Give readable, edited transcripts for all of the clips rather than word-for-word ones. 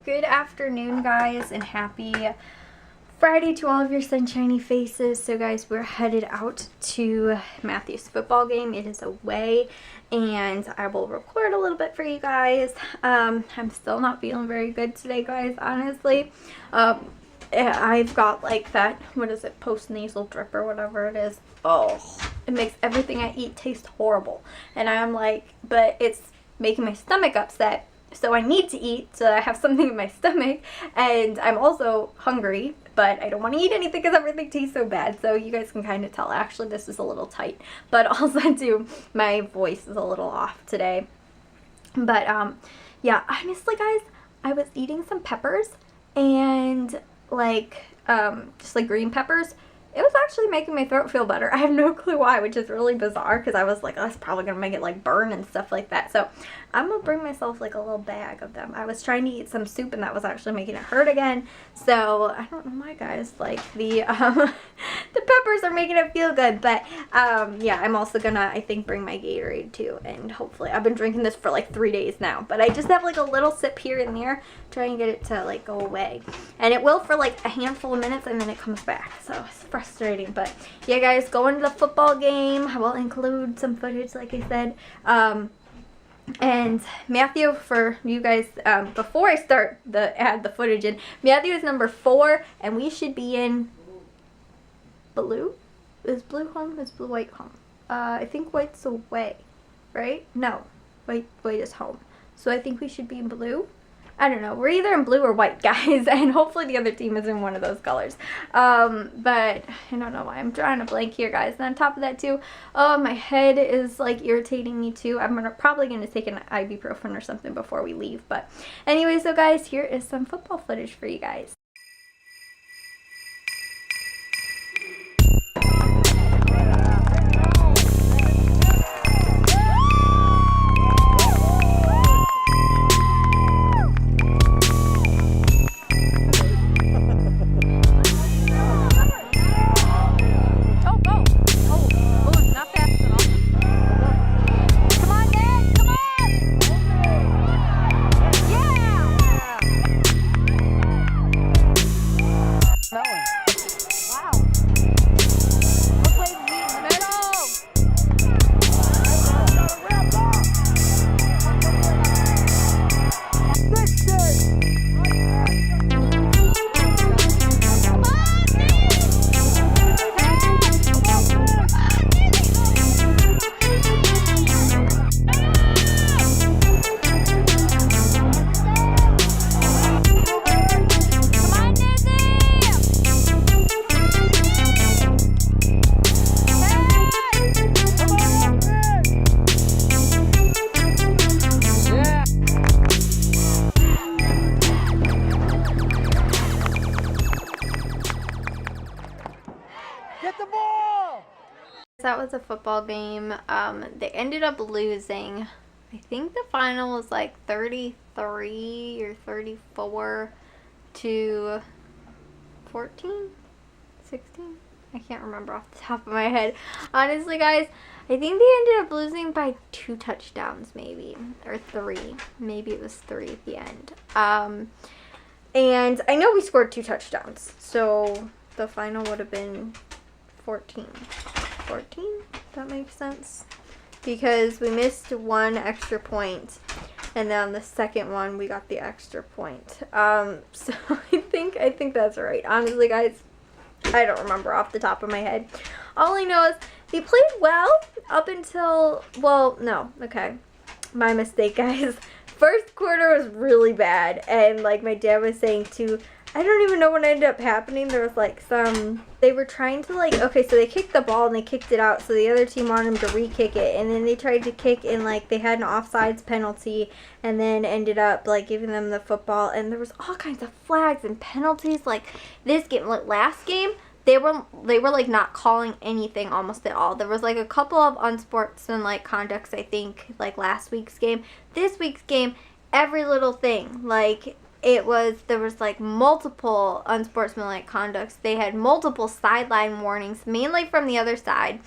Good afternoon, guys, and happy Friday to all of your sunshiny faces. So guys, we're headed out to Matthew's football game. It is away, and I will record a little bit for you guys. I'm still not feeling very good today, guys, honestly. I've got like that, what is it, post-nasal drip or whatever it is. Oh, it makes everything I eat taste horrible. And I'm like, but it's making my stomach upset. So I need to eat so that I have something in my stomach, and I'm also hungry, but I don't want to eat anything because everything tastes so bad. So you guys can kind of tell, actually this is a little tight, but also too, my voice is a little off today. But yeah, honestly guys, I was eating some peppers and like just like green peppers. It was actually making my throat feel better. I have no clue why, which is really bizarre because I was like, oh, that's probably going to make it like burn and stuff like that. So I'm going to bring myself like a little bag of them. I was trying to eat some soup and that was actually making it hurt again. So I don't know why, guys, like the the peppers are making it feel good. But yeah, I'm also going to, I think, bring my Gatorade too. And hopefully, I've been drinking this for like 3 days now. But I just have like a little sip here and there, trying to get it to like go away. And it will for like a handful of minutes and then it comes back. So it's frustrating. But yeah, guys, going to the football game. I will include some footage, like I said. And Matthew, for you guys, before I start add the footage in, Matthew is number 4, and we should be in blue. Is blue home? Is blue white home? I think white's away, right? No, white is home. So I think we should be in blue. I don't know. We're either in blue or white, guys, and hopefully the other team is in one of those colors. But I don't know why I'm drawing a blank here, guys. And on top of that, too, my head is like irritating me too. I'm probably gonna take an ibuprofen or something before we leave. But anyway, so guys, here is some football footage for you guys. That was a football game. They ended up losing. I think the final was like 33 or 34 to 14, 16. I can't remember off the top of my head. Honestly, guys, I think they ended up losing by 2 touchdowns, maybe, or 3. Maybe it was 3 at the end. And I know we scored 2 touchdowns, so the final would have been 14. That makes sense, because we missed 1 extra point, and then on the second one we got the extra point. So I think that's right. Honestly, guys, I don't remember off the top of my head. All I know is they played well up until, well, no, okay, my mistake, guys. First quarter was really bad, and like my dad was saying too, I don't even know what ended up happening. There was like they were trying to like, okay, so they kicked the ball and they kicked it out, so the other team wanted them to re-kick it, and then they tried to kick and like they had an offsides penalty, and then ended up like giving them the football, and there was all kinds of flags and penalties. Like this game, like last game, they were like not calling anything almost at all. There was like a couple of unsportsmanlike conducts, I think, like last week's game. This week's game, every little thing, like there was like multiple unsportsmanlike conducts. They had multiple sideline warnings, mainly from the other side.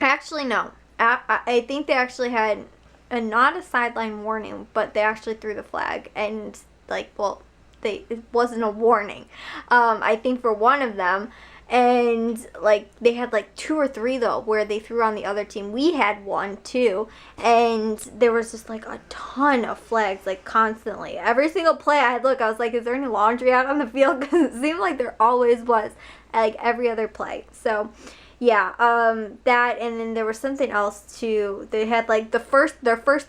Actually, no. I think they actually had not a sideline warning, but they actually threw the flag. And like, well, it wasn't a warning, I think, for one of them. And like they had like 2 or 3 though where they threw on the other team. We had 1 too, and there was just like a ton of flags, like constantly. Every single play I look, I was like, is there any laundry out on the field? Because it seemed like there always was, like every other play. So yeah, that, and then there was something else too. They had like their first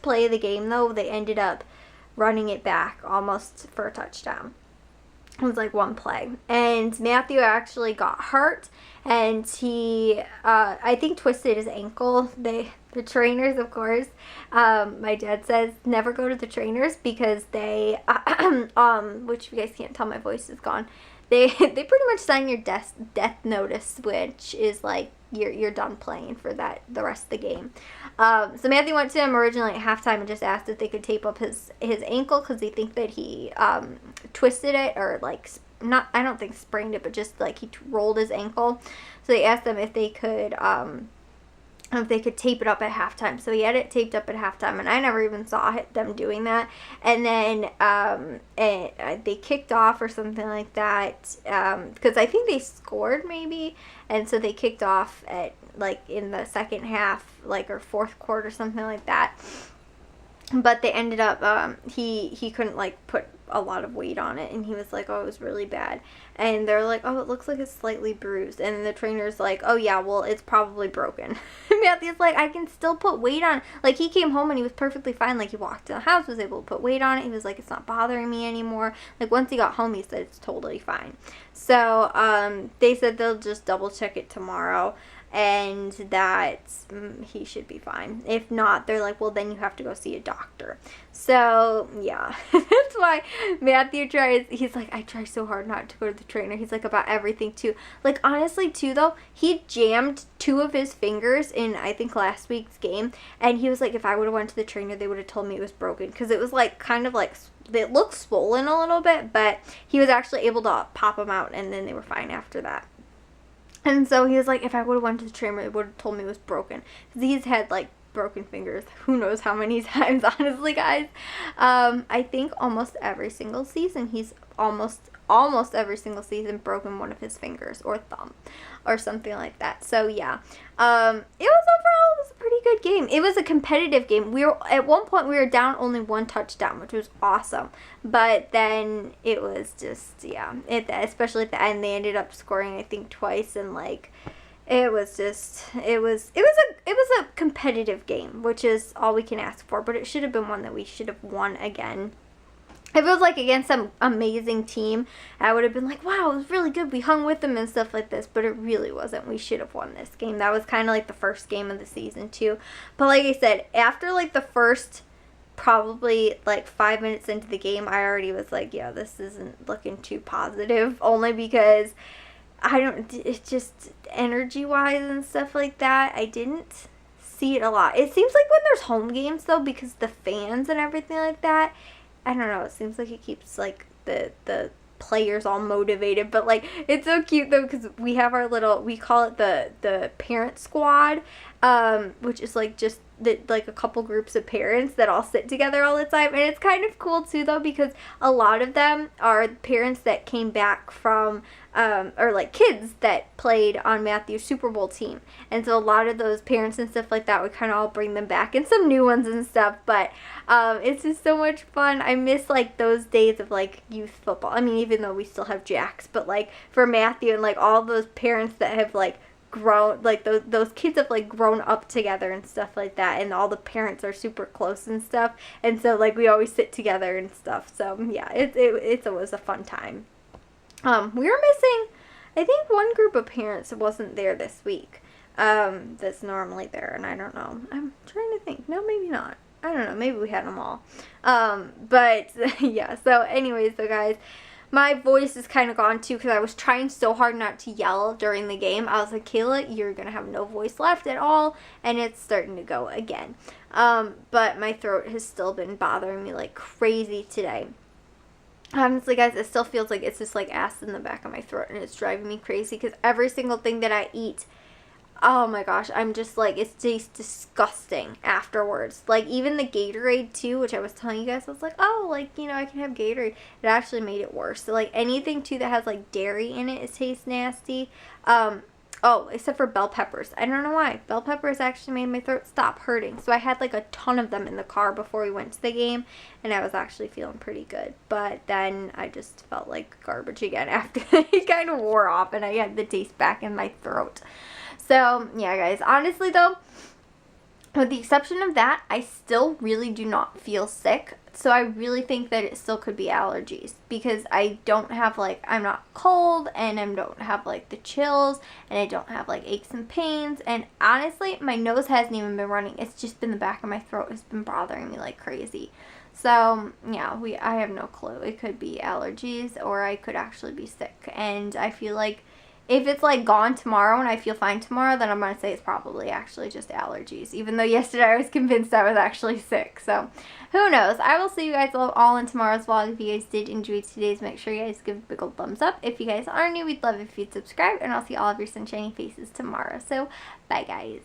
play of the game though, they ended up running it back almost for a touchdown. It was like 1 play, and Matthew actually got hurt, and he I think twisted his ankle. The trainers, of course, my dad says never go to the trainers because they which you guys can't tell, my voice is gone. They pretty much sign your death notice, which is like you're done playing for the rest of the game. So Matthew went to him originally at halftime and just asked if they could tape up his ankle because they think that he twisted it, or like not, I don't think sprained it, but just like he rolled his ankle. So they asked them if they could tape it up at halftime. So he had it taped up at halftime, and I never even saw them doing that. And then they kicked off or something like that, because I think they scored maybe, and so they kicked off at like in the second half, like, or fourth quarter, something like that. But they ended up he couldn't like put a lot of weight on it, and he was like, oh, it was really bad. And they're like, oh, it looks like it's slightly bruised. And the trainer's like, oh yeah, well, it's probably broken. Matthew's like, I can still put weight on. Like, he came home and he was perfectly fine. Like, he walked in the house, was able to put weight on it. He was like, it's not bothering me anymore. Like, once he got home, he said it's totally fine. So they said they'll just double check it tomorrow, and that he should be fine. If not, they're like, well, then you have to go see a doctor. So yeah, that's why Matthew tries. He's like, I try so hard not to go to the trainer. He's like, about everything too. Like, honestly too though, he jammed 2 of his fingers in, I think, last week's game, and he was like, if I would have went to the trainer, they would have told me it was broken, because it was like kind of like, it looked swollen a little bit, but he was actually able to pop them out, and then they were fine after that. And so he was like, if I would have went to the trainer, they would have told me it was broken. Because he's had, like, broken fingers who knows how many times, honestly, guys. I think almost every single season, he's almost every single season broken one of his fingers or thumb or something like that. So, yeah. It was a pretty good game. It was a competitive game. At one point, we were down only 1 touchdown, which was awesome. But then it was just, yeah, especially at the end, they ended up scoring, I think, twice, and like, it was a competitive game, which is all we can ask for. But it should have been one that we should have won again. If it was like against some amazing team, I would have been like, wow, it was really good. We hung with them and stuff like this, but it really wasn't. We should have won this game. That was kind of like the first game of the season too. But like I said, after like the first probably like 5 minutes into the game, I already was like, yeah, this isn't looking too positive, only because it's just energy wise and stuff like that, I didn't see it a lot. It seems like when there's home games though, because the fans and everything like that, I don't know, it seems like it keeps like the players all motivated. But like, it's so cute though, because we have our little, we call it the parent squad, which is like just like a couple groups of parents that all sit together all the time. And it's kind of cool too though, because a lot of them are parents that came back from or like kids that played on Matthew's Super Bowl team. And so a lot of those parents and stuff like that would kind of all bring them back, and some new ones and stuff. But it's just so much fun. I miss like those days of like youth football. I mean, even though we still have Jacks, but like for Matthew and like all those parents that have like grown, like those kids have like grown up together and stuff like that, and all the parents are super close and stuff, and so like we always sit together and stuff. So yeah, it's always a fun time. We were missing, I think, one group of parents wasn't there this week, that's normally there, and I don't know, I'm trying to think, no, maybe not, I don't know, maybe we had them all, but yeah. So anyways, so guys, my voice is kind of gone too, because I was trying so hard not to yell during the game. I was like, Kayla, you're going to have no voice left at all, and it's starting to go again. But my throat has still been bothering me like crazy today. Honestly, guys, it still feels like it's just like acid in the back of my throat, and it's driving me crazy, because every single thing that I eat Oh my gosh, I'm just like, it tastes disgusting afterwards. Like, even the Gatorade too, which I was telling you guys, I was like, oh, like, you know, I can have Gatorade. It actually made it worse. So, like, anything too that has, like, dairy in it, it tastes nasty. Oh, except for bell peppers. I don't know why. Bell peppers actually made my throat stop hurting. So I had like a ton of them in the car before we went to the game, and I was actually feeling pretty good. But then I just felt like garbage again after it kind of wore off and I had the taste back in my throat. So, yeah, guys. Honestly, though, with the exception of that, I still really do not feel sick. So I really think that it still could be allergies because I don't have like, I'm not cold and I don't have like the chills and I don't have like aches and pains. And honestly, my nose hasn't even been running. It's just been the back of my throat has been bothering me like crazy. So yeah, I have no clue. It could be allergies or I could actually be sick. And I feel like if it's like gone tomorrow and I feel fine tomorrow, then I'm going to say it's probably actually just allergies. Even though yesterday I was convinced I was actually sick. So who knows? I will see you guys all in tomorrow's vlog. If you guys did enjoy today's, make sure you guys give a big old thumbs up. If you guys are new, we'd love if you'd subscribe. And I'll see all of your sunshiny faces tomorrow. So bye guys.